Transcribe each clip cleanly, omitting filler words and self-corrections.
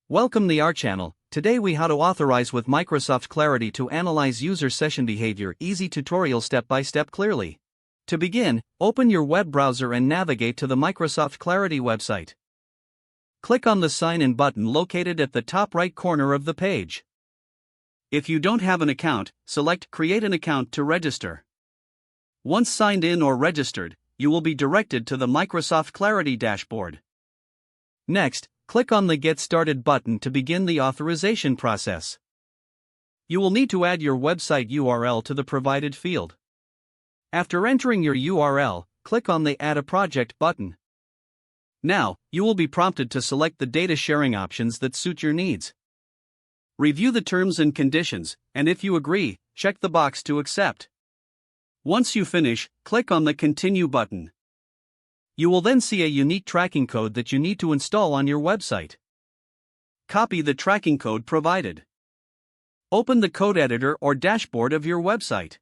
Welcome to our channel. Today we how to authorize with Microsoft Clarity to analyze user session behavior. Easy tutorial step by step clearly. To begin, open your web browser and navigate to the Microsoft Clarity website. Click on the Sign In button located at the top right corner of the page. If you don't have an account, select Create an account to register. Once signed in or registered, you will be directed to the Microsoft Clarity dashboard. Next, click on the Get Started button to begin the authorization process. You will need to add your website URL to the provided field. After entering your URL, click on the Add a Project button. Now, you will be prompted to select the data sharing options that suit your needs. Review the terms and conditions, and if you agree, check the box to accept. Once you finish, click on the Continue button. You will then see a unique tracking code that you need to install on your website. Copy the tracking code provided. Open the code editor or dashboard of your website.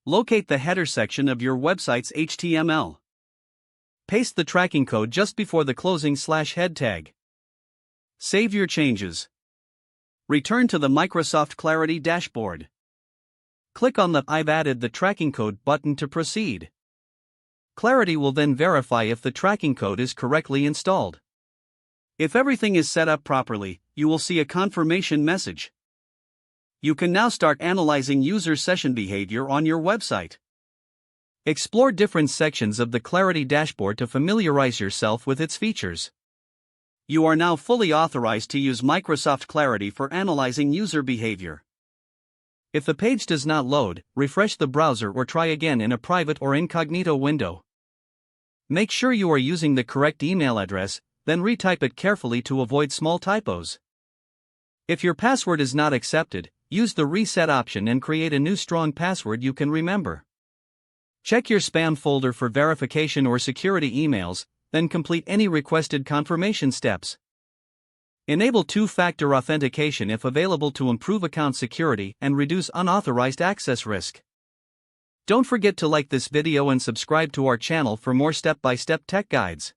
Locate the header section of your website's HTML. Paste the tracking code just before the closing /head tag. Save your changes. Return to the Microsoft Clarity dashboard. Click on the I've added the tracking code button to proceed. Clarity will then verify if the tracking code is correctly installed. If everything is set up properly, you will see a confirmation message. You can now start analyzing user session behavior on your website. Explore different sections of the Clarity dashboard to familiarize yourself with its features. You are now fully authorized to use Microsoft Clarity for analyzing user behavior. If the page does not load, refresh the browser or try again in a private or incognito window. Make sure you are using the correct email address, then retype it carefully to avoid small typos. If your password is not accepted, use the reset option and create a new strong password you can remember. Check your spam folder for verification or security emails, then complete any requested confirmation steps. Enable two-factor authentication if available to improve account security and reduce unauthorized access risk. Don't forget to like this video and subscribe to our channel for more step-by-step tech guides.